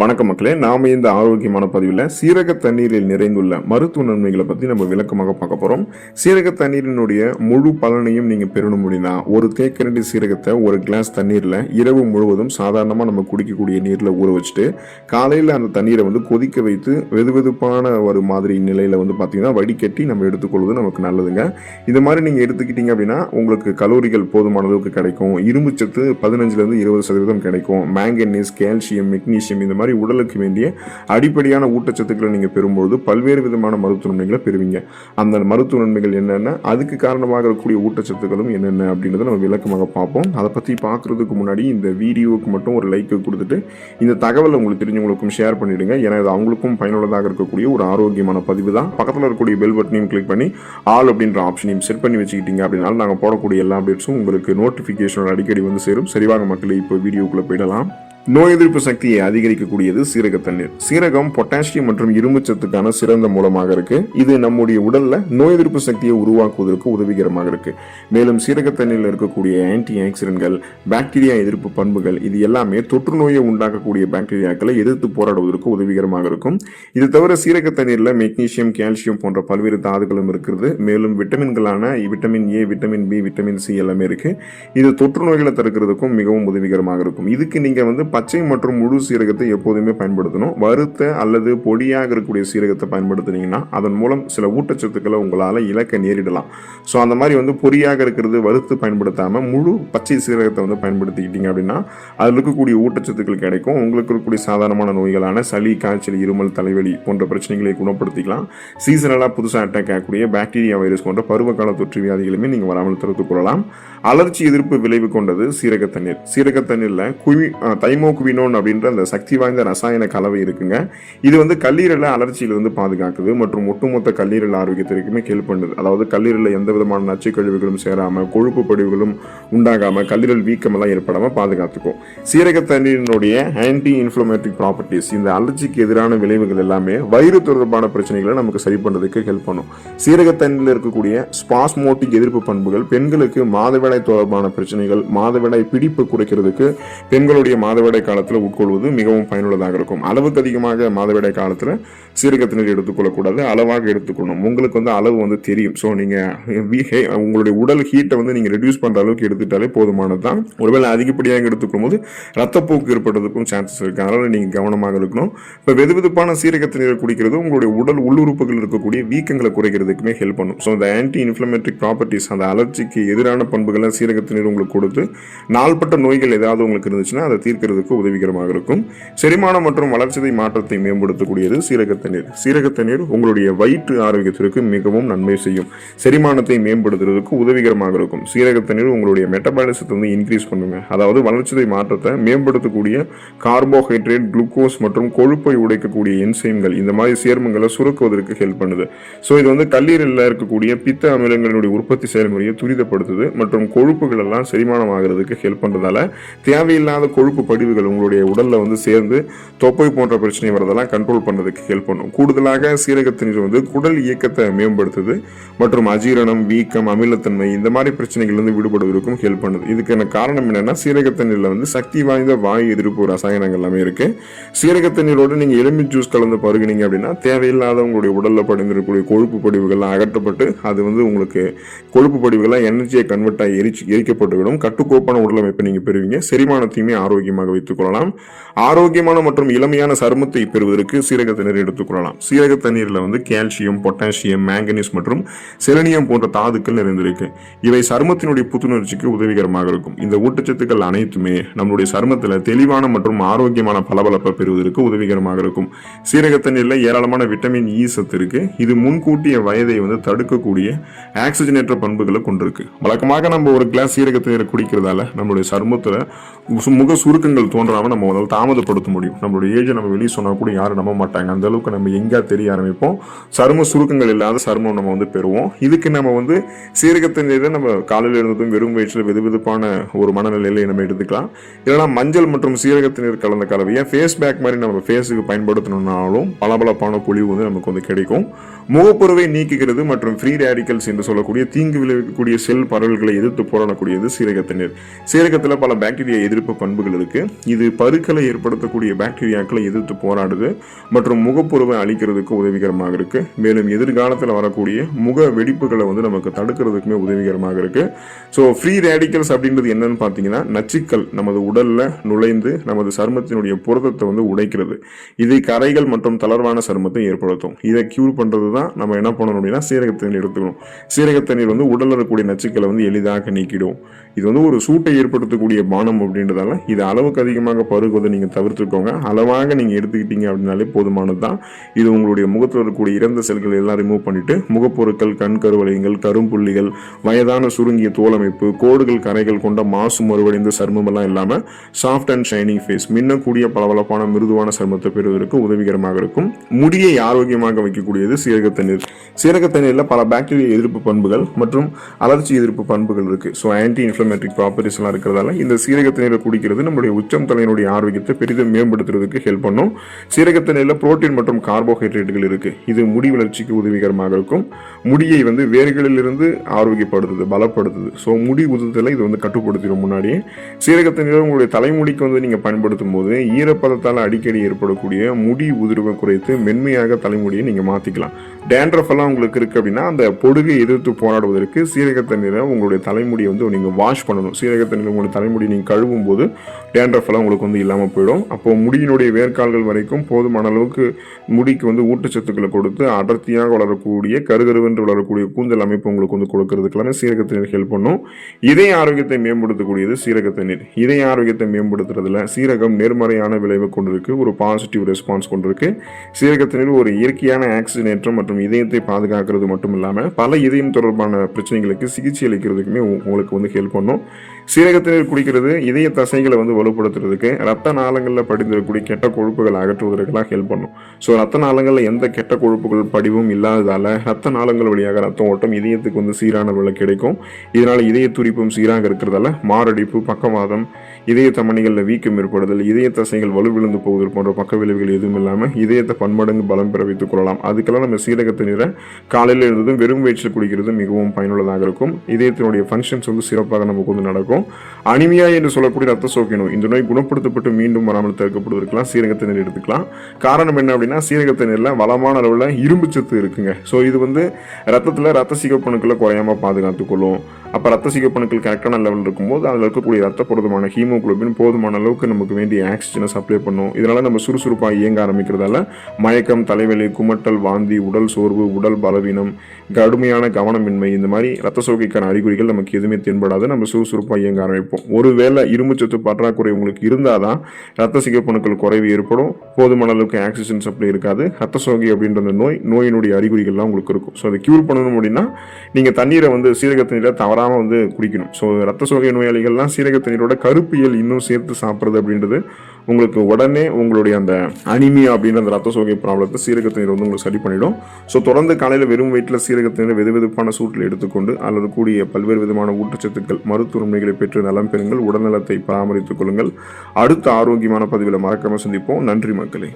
வணக்கம் மக்களே, நாம இந்த ஆரோக்கியமான பதிவில் சீரக தண்ணீரில் நிறைந்துள்ள மருத்துவ நன்மைகளை பற்றி நம்ம விளக்கமாக பார்க்க போகிறோம். சீரக தண்ணீரினுடைய முழு பலனையும் நீங்கள் பெறணும் அப்படின்னா ஒரு தேக்கரண்டி சீரகத்தை ஒரு கிளாஸ் தண்ணீரில் இரவு முழுவதும் சாதாரணமாக நம்ம குடிக்கக்கூடிய நீரில் ஊற வச்சுட்டு காலையில் அந்த தண்ணீரை கொதிக்க வைத்து வெதுவெதுப்பான ஒரு மாதிரி நிலையில் பார்த்தீங்கன்னா வடிகட்டி நம்ம எடுத்துக்கொள்வது நமக்கு நல்லதுங்க. இந்த மாதிரி நீங்கள் எடுத்துக்கிட்டீங்க அப்படின்னா உங்களுக்கு கலோரிகள் போதுமான அளவுக்கு கிடைக்கும். இரும்பு சத்து 15-20% கிடைக்கும். மேங்கனீஸ், கால்சியம், மெக்னீசியம் இந்த மாதிரி உடலுக்கு வேண்டிய அடிப்படையான ஊட்டச்சத்துக்களை நீங்க பெறும்போது பல்வேறு விதமான மருத்துவ நன்மைகளை பெறுவீங்க. அந்த மருத்துவ நன்மைகள் என்னென்ன, அதுக்கு காரணமாக இருக்கக்கூடிய ஊட்டச்சத்துக்களும் என்னென்ன அப்படின்றத நம்ம விளக்கமாக பார்ப்போம். அதை பற்றி பார்க்கறதுக்கு முன்னாடி இந்த வீடியோவுக்கு மட்டும் ஒரு லைக் கொடுத்துட்டு இந்த தகவலை உங்களுக்கு தெரிஞ்சவங்களுக்கும் ஷேர் பண்ணிடுங்க. ஏன்னா இது அவங்களுக்கும் பயனுள்ளதாக இருக்கக்கூடிய ஒரு ஆரோக்கியமான பதிவு தான். பக்கத்தில் இருக்கக்கூடிய பெல் பட்டனையும் கிளிக் பண்ணி ஆல் அப்படின்ற ஆப்ஷனையும் செட் பண்ணி வச்சுக்கிட்டீங்க அப்படின்னாலும் நாங்கள் போடக்கூடிய எல்லா அப்டேட்ஸும் உங்களுக்கு நோட்டிஃபிகேஷன் அடிக்கடி சேரும். சரிவாக மக்களே, இப்போ வீடியோக்குள்ளே போயிடலாம். நோய் எதிர்ப்பு சக்தியை அதிகரிக்கக்கூடியது சீரக தண்ணீர். சீரகம் பொட்டாசியம் மற்றும் இரும்பு சத்துக்கான சிறந்த மூலமாக இருக்கு. இது நம்முடைய உடல்ல நோய் எதிர்ப்பு சக்தியை உருவாக்குவதற்கு உதவிகரமாக இருக்கு. மேலும் சீரக தண்ணீரில் இருக்கக்கூடிய ஆன்டி ஆக்சிடென்ட்கள், பாக்டீரியா எதிர்ப்பு பண்புகள், இது எல்லாமே தொற்று நோயை உண்டாக்கக்கூடிய பாக்டீரியாக்களை எதிர்த்து போராடுவதற்கு உதவிகரமாக இருக்கும். இது தவிர சீரக தண்ணீரில் மெக்னீசியம், கால்சியம் போன்ற பல்வேறு தாதுகளும் இருக்கிறது. மேலும் விட்டமின்களான vitamin A, vitamin B, vitamin C எல்லாமே இருக்கு. இது தொற்று நோய்களை தடுக்கிறதுக்கும் மிகவும் உதவிகரமாக இருக்கும். இதுக்கு நீங்க பச்சை மற்றும் முழு சீரகத்தை எப்போதுமே பயன்படுத்தணும். வறுத்த அல்லது பொடியாக இருக்கக்கூடிய சீரகத்தை பயன்படுத்தினீங்கன்னா அதன் மூலம் சில ஊட்டச்சத்துக்களை உங்களால் இழக்க நேரிடலாம். ஸோ அந்த மாதிரி பொடியாக இருக்கிறது வறுத்து பயன்படுத்தாமல் முழு பச்சை சீரகத்தை பயன்படுத்திக்கிட்டீங்க அப்படின்னா அதில் இருக்கக்கூடிய ஊட்டச்சத்துக்கள் கிடைக்கும். உங்களுக்கு இருக்கக்கூடிய சாதாரணமான நோய்களான சளி, காய்ச்சல், இருமல், தலைவலி போன்ற பிரச்சனைகளை குணப்படுத்திக்கலாம். சீசனலாக புதுசாக அட்டாக் ஆகக்கூடிய பாக்டீரியா, வைரஸ் போன்ற பருவகால தொற்று வியாதிகளுமே நீங்கள் வராமல் தடுத்துக் கொள்ளலாம். அலர்ச்சி எதிர்ப்பு விளைவு கொண்டது சீரக தண்ணீர். சீரக தண்ணீரில் தைமோகுவினோன் அப்படின்ற அந்த சக்தி வாய்ந்த ரசாயன கலவை இருக்குங்க. இது கல்லீரலை அலர்ச்சியிலிருந்து பாதுகாக்குது மற்றும் ஒட்டுமொத்த கல்லீரல் ஆரோக்கியத்திற்குமே ஹெல்ப் பண்ணுது. அதாவது கல்லீரலில் எந்த விதமான நச்சு கழிவுகளும் சேராமல், கொழுப்பு படிவுகளும் உண்டாகாமல், கல்லீரல் வீக்கமெல்லாம் ஏற்படாமல் பாதுகாத்துக்கும். சீரக தண்ணீரினுடைய ஆன்டி இன்ஃப்ளமேட்டரி ப்ராப்பர்ட்டிஸ், இந்த அலர்ச்சிக்கு எதிரான விளைவுகள் எல்லாமே வயிறு தொடர்பான பிரச்சனைகளை நமக்கு சரி பண்ணுறதுக்கு ஹெல்ப் பண்ணும். சீரக தண்ணீரில் இருக்கக்கூடிய ஸ்பாஸ்மோட்டிக் எதிர்ப்பு பண்புகள் பெண்களுக்கு மாதவிடாய் தொடர்பான பிரச்சனைகள், மாதவிடாய் பிடிப்பு குறைக்கிறதுக்கு பெண்களுடைய மாதவிடாய் காலத்தில் உட்கொள்வது மிகவும் பயனுள்ளதாக இருக்கும். அளவுக்கு அதிகமாக மாதவிடாய் காலத்தில் சீரக தண்ணீர் எடுத்துக்கொள்ளக்கூடாது, அளவாக எடுத்துக்கணும். உங்களுக்கு அளவு தெரியும். ஸோ நீங்கள் உங்களுடைய உடல் ஹீட்டை நீங்கள் ரெடியூஸ் பண்ணுற அளவுக்கு எடுத்துட்டாலே போதுமானது தான். ஒருவேளை அதிகப்படியாக எடுத்துக்கும் போது ரத்தப்போக்கு ஏற்படுறதுக்கும் சான்சஸ் இருக்கு. அதனால நீங்கள் கவனமாக இருக்கணும். இப்போ வெதுவெதுப்பான சீரக தண்ணீரை குடிக்கிறது உங்களுடைய உடல் உள்ளுறுப்புகள் இருக்கக்கூடிய வீக்கங்களை குறைக்கிறதுக்குமே ஹெல்ப் பண்ணும். ஸோ இந்த ஆன்டி இன்ஃப்ளமேட்டரி ப்ராப்பர்ட்டிஸ், அந்த அலர்ஜிக்கு எதிரான பண்புகளை சீரக தண்ணீர் உங்களுக்கு கொடுத்து நாள்பட்ட நோய்கள் ஏதாவது உங்களுக்கு இருந்துச்சுன்னா அதை தீர்க்கிறதுக்கு உதவிகரமாக இருக்கும். செரிமானம் மற்றும் வளர்ச்சிதை மாற்றத்தை மேம்படுத்தக்கூடியது சீரக தண்ணீர். சீரக தண்ணீர் உங்களுடைய வயிற்று ஆரோக்கியத்திற்கு மிகவும் நன்மை செய்யும். செரிமானத்தை மேம்படுத்துறதுக்கு உதவிகரமாக இருக்கும். சீரக தண்ணீர் உங்களுடைய மெட்டபாலிசத்தை இன்க்ரீஸ் பண்ணுங்க. அதாவது வளர்ச்சிதை மாற்றத்தை மேம்படுத்தக்கூடிய கார்போஹைட்ரேட், குளுக்கோஸ் மற்றும் கொழுப்பை உடைக்கக்கூடிய என்சைம்கள், இந்த மாதிரி சேர்மங்களை சுருக்குவதற்கு ஹெல்ப் பண்ணுது. ஸோ இது கல்லீரலில் இருக்கக்கூடிய பித்த அமிலங்களுடைய உற்பத்தி செயல்முறையை துரிதப்படுத்துது மற்றும் கொழுப்புகள் எல்லாம் செரிமானம் ஆகிறதுக்கு ஹெல்ப் பண்றதால தேவையில்லாத கொழுப்பு படிவுகள் உங்களுடைய உடல்ல சேர்ந்து தொப்பை போன்ற பிரச்சனை வரதெல்லாம் கண்ட்ரோல் பண்றதுக்கு ஹெல்ப் பண்ணும். கூடுதலாக சீரக தண்ணீர் குடல் இயக்கத்தை மேம்படுத்துது மற்றும் அஜீரணம், வீக்கம், அமிலத்தன்மை இந்த மாதிரி பிரச்சனைகள் விடுபடுவதற்கும் ஹெல்ப் பண்ணுது. இதுக்கான காரணம் என்னன்னா சீரக தண்ணீர்ல சக்தி வாய்ந்த வாயு எதிர்ப்பு ரசாயனங்கள் எல்லாமே இருக்கு. சீரக தண்ணீரோடு நீங்க எலும்பி ஜூஸ் கலந்து பருகினீங்க அப்படின்னா தேவையில்லாத உங்களுடைய உடல்ல படிந்திருக்கக்கூடிய கொழுப்பு படிவுகள் அகற்றப்பட்டு அது உங்களுக்கு கொழுப்பு படிவுகள்லாம் எனர்ஜியை கன்வெர்ட் ஆகி எரிக்கப்பட்டுவிடும். கட்டுக்கோப்பான உடலமைப்பை நீங்க பெறுவீங்க. செரிமானத்தையுமே ஆரோக்கியமாக வைத்துக் கொள்ளலாம். ஆரோக்கியமான மற்றும் இளமையான சருமத்தை பெறுவதற்கு சீரக தண்ணீர் எடுத்துக்கொள்ளலாம். சீரக தண்ணீர்ல கால்சியம், பொட்டாசியம், மேங்கனீஸ் மற்றும் செலனியம் போன்ற தாதுக்கள் நிறைந்திருக்கு. இவை சருமத்தினுடைய புத்துணர்ச்சிக்கு உதவிகரமாக இருக்கும். இந்த ஊட்டச்சத்துக்கள் அனைத்துமே நம்மளுடைய சருமத்தில் தெளிவான மற்றும் ஆரோக்கியமான பளபளப்பை பெறுவதற்கு உதவிகரமாக இருக்கும். சீரக தண்ணீர்ல ஏராளமான விட்டமின் இ சத்து இருக்கு. இது முன்கூட்டிய வயதை தடுக்கக்கூடிய ஆக்சிஜனேற்ற பண்புகளை கொண்டிருக்கு. வழக்கமாக நம்ம ஒரு கிளாஸ் சீரக தண்ணீரை குடிக்கிறதால நம்மளுடைய சருமத்துல முக சுருக்கங்கள் தோன்றாம நம்ம தாமதப்படுத்த முடியும். நம்மளுடைய ஏஜை நம்ம வெளியே சொன்னா கூட யாரும் நம்ப மாட்டாங்க. அந்த அளவுக்கு நம்ம எங்க தெரிய ஆரம்பிப்போம். சரும சுருக்கங்கள் இல்லாத சருமம் நம்ம பெறுவோம். இதுக்கு நம்ம சீரக தண்ணீரை நம்ம காலையில் இருந்ததும் வெறும் வயிற்றில் வெதுவெதுப்பான ஒரு மனநிலையில நம்ம எடுத்துக்கலாம். இல்லைன்னா மஞ்சள் மற்றும் சீரக தண்ணீர் கலந்த கலவையை ஃபேஸ் பேக் மாதிரி நம்ம ஃபேஸுக்கு பயன்படுத்தணும்னாலும் பளபளப்பான பொலிவு நமக்கு கிடைக்கும். முகப்பொருவை நீக்குகிறது மற்றும் ஃப்ரீ ரேடிக்கல்ஸ் என்று சொல்லக்கூடிய தீங்கு விளைவிக்கக்கூடிய செல் பரவல்களை எதிர்த்து போராடக்கூடியது சீரக தண்ணீர். சீரகத்தில் பல பாக்டீரியா எதிர்ப்பு பண்புகள் இருக்கு. இது பருக்களை ஏற்படுத்தக்கூடிய பாக்டீரியாக்களை எதிர்த்து போராடுது மற்றும் முகப்பொருவை அழிக்கிறதுக்கு உதவிகரமாக இருக்கு. மேலும் எதிர்காலத்தில் வரக்கூடிய முக வெடிப்புகளை வந்து நமக்கு தடுக்கிறதுக்குமே உதவிகரமாக இருக்கு. ஸோ ஃப்ரீ ரேடிக்கல்ஸ் அப்படின்றது என்னன்னு பார்த்தீங்கன்னா நச்சுக்கள் நமது உடல்ல நுழைந்து நமது சருமத்தினுடைய புரதத்தை வந்து உடைக்கிறது. இது கரைகள் மற்றும் தளர்வான சருமத்தை ஏற்படுத்தும். இதை கியூர் பண்றது தான் நம்ம என்ன பண்ணணும் அப்படின்னா சீரகத்தண்ணீர் எடுத்துக்கணும். சீரகத்தண்ணீர் வந்து உடலில் இருக்கக்கூடிய நச்சுக்களை வந்து எளிதாக நீக்கிடும். இது வந்து ஒரு சூட்டை ஏற்படுத்தக்கூடிய பானம் அப்படின்றதால இது அளவுக்கு அதிகமாக பருகுவதை நீங்க தவிர்த்துக்கோங்க. அளவாக நீங்க எடுத்துக்கிட்டீங்க அப்படின்னாலே போதுமானது தான். இது உங்களுடைய முகத்தில் இருக்கக்கூடிய இறந்த செல்கள் எல்லாம் ரிமூவ் பண்ணிட்டு முகப்பொருட்கள், கண் கருவளையங்கள், கரும்புள்ளிகள், வயதான சுருங்கிய தோலமைப்பு, கோடுகள், கரைகள் கொண்ட மாசு மறுவடைந்த சருமம் எல்லாம் இல்லாம சாஃப்ட் அண்ட் ஷைனிங் ஃபேஸ், மின்னக்கூடிய பளபளப்பான மிருதுவான சருமத்தை பெறுவதற்கு உதவிகரமாக இருக்கும். முடியை ஆரோக்கியமாக வைக்கக்கூடியது சீரகத்தண்ணீர். சீரகத்தண்ணீர்ல பல பாக்டீரியா எதிர்ப்பு பண்புகள் மற்றும் அலர்ச்சி எதிர்ப்பு பண்புகள் இருக்கு. ஸோ ஆன்டி இன்ஃப்ளமேட்டரி ப்ராப்பர்ட்டிஸ் எல்லாம் இருக்கிறதால இந்த சீரகத்தண்ணீரை குடிக்கிறது நம்மளுடைய உச்சம் தலையினுடைய ஆரோக்கியத்தை பெரிதும் மேம்படுத்துறதுக்கு ஹெல்ப் பண்ணும். சீரகத்தண்ணீர்ல புரோட்டீன் மற்றும் கார்போஹைட்ரேட்டுகள் இருக்கு. இது முடி வளர்ச்சிக்கு உதவிகரமாக இருக்கும். முடியை வந்து வேர்களிலிருந்து ஆரோக்கியப்படுத்துது, பலப்படுத்துது. ஸோ முடி உதுதலை இது வந்து கட்டுப்படுத்திடும். முன்னாடியே சீரகத்தண்ணீரை உங்களுடைய தலைமுடிக்கு வந்து நீங்க பயன்படுத்தும் போது ஈரப்பதத்தால் அடிக்கடி ஏற்படக்கூடிய முடி உதிர்வை குறைத்து மென்மையாக தலைமுடியை நீங்க மாத்திக்கலாம். டேண்ட்ரஃப் எல்லாம் உங்களுக்கு இருக்கு அப்படின்னா அந்த பொடுகை எதிர்த்து போராடுவதற்கு சீரகத்தண்ணீரை உங்களுடைய தலைமுடியை வந்து நீங்க வாஷ் பண்ணணும். சீரகத்தண்ணீர் உங்களுடைய தலைமுடி நீங்க கழுவும் போது டேண்ட்ரஃப் எல்லாம் உங்களுக்கு வந்து இல்லாம போயிடும். அப்போ முடியினுடைய வேர்க்கால்கள் வரைக்கும் போதுமான அளவுக்கு முடிக்கு வந்து ஊட்டச்சத்துக்களை கொடுத்து அடர்த்தியாக வளரக்கூடிய கருகருவென்று வளரக்கூடிய கூந்தல் அமைப்பு உங்களுக்கு வந்து கொடுக்கறதுக்கெல்லாமே சீரகத்தண்ணீர் ஹெல்ப் பண்ணும். இதய ஆரோக்கியத்தை மேம்படுத்தக்கூடியது சீரகத்தண்ணீர். இதய ஆரோக்கியத்தை மேம்படுத்துறதுல சீரகம் நேர்மறையான விளைவை கொண்டிருக்கு, ஒரு பாசிட்டிவ் ரெஸ்பான்ஸ் கொண்டிருக்கு. சீரகத்தண்ணீர் ஒரு இயற்கையான ஆக்சிஜனேற்றம் மற்றும் இதயத்தை பாதுகாக்கிறது மட்டும் இல்லாமல் பல இதயம் தொடர்பான பிரச்சனைகளுக்கு சிகிச்சை அளிக்கிறதுக்குமே உங்களுக்கு வந்து ஹெல்ப் பண்ணும். சீரகத்தண்ணீர் குடிக்கிறது இதய தசைகளை வந்து வலுப்படுத்துறதுக்கு, ரத்த நாளங்களில் படிந்திருக்கக்கூடிய கெட்ட கொழுப்புகள் அகற்றுவதற்கெல்லாம் ஹெல்ப் பண்ணும். ஸோ ரத்த நாளங்களில் எந்த கெட்ட கொழுப்புகள் படிவும் இல்லாததால ரத்த நாளங்கள் வழியாக ரத்த ஓட்டம் இதயத்துக்கு வந்து சீரான விலை கிடைக்கும். இதனால இதய துடிப்பும் சீராக இருக்கிறதால மாரடைப்பு, பக்கவாதம், இதய தமனிகளில் வீக்கம் ஏற்படுதல், இதய தசைகள் வலுவிழந்து போவதல் போன்ற பக்க விளைவுகள் எதுவும் இல்லாமல் இதயத்தை பன்மடங்கு பலம் பெற வைத்துக் கொள்ளலாம். அதுக்கெல்லாம் நம்ம சீரகத்தண்ணீரை காலையில் இருந்ததும் வெறும் வயிற்றில் குடிக்கிறது மிகவும் பயனுள்ளதாக இருக்கும். இதயத்தினுடைய ஃபங்க்ஷன்ஸ் வந்து சிறப்பாக நமக்கு வந்து நடக்கும். அனிமியா என்று சொல்லக்கூடிய ரத்த சோகை நோய், இந்த நோய் குணப்படுத்தப்பட்டு மீண்டும் வராமல் தடுக்கப்படுவதற்கெல்லாம் சீரகத்தண்ணீர் எடுத்துக்கலாம். காரணம் என்ன அப்படின்னா சீரகத்தண்ணீர்ல வளமான அளவுல இரும்பு சத்து இருக்குங்க. ஸோ இது வந்து ரத்தத்தில் ரத்த சிகப்பணுக்களை குறையாம பாதுகாத்துக் கொள்ளும். அப்போ ரத்த சிகப்பணுக்கள் கரெக்டான லெவல் இருக்கும்போது அதில் இருக்கக்கூடிய ரத்த புரதமான ஹீமோகுளோபின் போதுமான அளவுக்கு நமக்கு வேண்டிய ஆக்சிஜனை சப்ளை பண்ணும். இதனால நம்ம சுறுசுறுப்பாக இயங்க ஆரம்பிக்கிறதால மயக்கம், தலைவலி, குமட்டல், வாந்தி, உடல் சோர்வு, உடல் பலவீனம், கடுமையான கவனமின்மை, இந்த மாதிரி ரத்த சோகைக்கான அறிகுறிகள் நமக்கு எதுவுமே தென்படாது. நம்ம சுறுசுறுப்பாக இயங்க ஆரம்பிப்போம். ஒருவேளை இரும்புச்சத்து பற்றாக்குறை உங்களுக்கு இருந்தாதான் ரத்த சிகப்பணுக்கள் குறைவு ஏற்படும், போதுமான அளவுக்கு ஆக்சிஜன் சப்ளை இருக்காது, ரத்த சோகை அப்படின்ற அந்த நோயினுடைய அறிகுறிகள்லாம் உங்களுக்கு இருக்கும். ஸோ அதை கியூர் பண்ணணும் அப்படின்னா நீங்கள் தண்ணீரை வந்து சீரகத்தண்ணீரை தவறாமல் வந்து குடிக்கணும். ஸோ ரத்த சோகை நோயாளிகள்லாம் சீரகத்தண்ணீரோட கருப்பியல் இன்னும் சேர்த்து சாப்பிட்றது அப்படின்றது உங்களுக்கு உடனே உங்களுடைய அந்த அனிமியா அப்படின்ற அந்த ரத்த சோகை ப்ராப்ளத்தை சீரகத்தண்ணீர் வந்து உங்களுக்கு சரி பண்ணிடும். ஸோ தொடர்ந்து காலையில் வெறும் வயிற்றில் சீரகத்தண்ணீரை வெதுவெதுப்பான சூட்டில் எடுத்துக்கொண்டு அல்லது கூடிய பல்வேறு விதமான ஊட்டச்சத்துக்கள், மருத்துவ உண்மைகளை பெற்று நலம் பெறுங்கள். உடல்நலத்தை பராமரித்துக் கொள்ளுங்கள். அடுத்த ஆரோக்கியமான பதிவில் மறக்காம சந்திப்போம். நன்றி மக்களே.